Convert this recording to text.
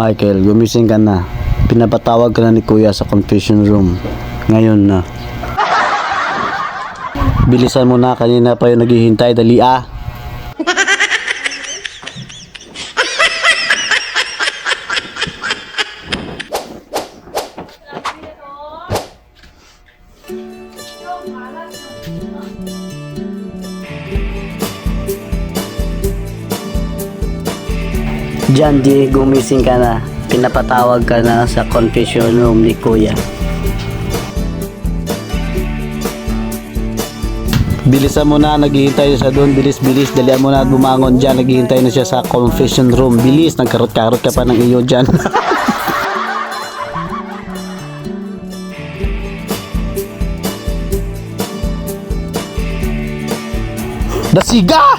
Michael, gumising ka na. Pinapatawag ka na ni Kuya sa confession room. Ngayon na. Bilisan mo na, kanina pa yung naghihintay. Dali ah. John D, gumising ka na. Pinapatawag ka na sa confession room ni Kuya. Bilisan mo na, naghihintay siya doon. Bilis, bilis, dalian mo na at bumangon dyan. Naghihintay na siya sa confession room. Bilis, nagkarot-karot ka pa ng iyo dyan. Dasiga!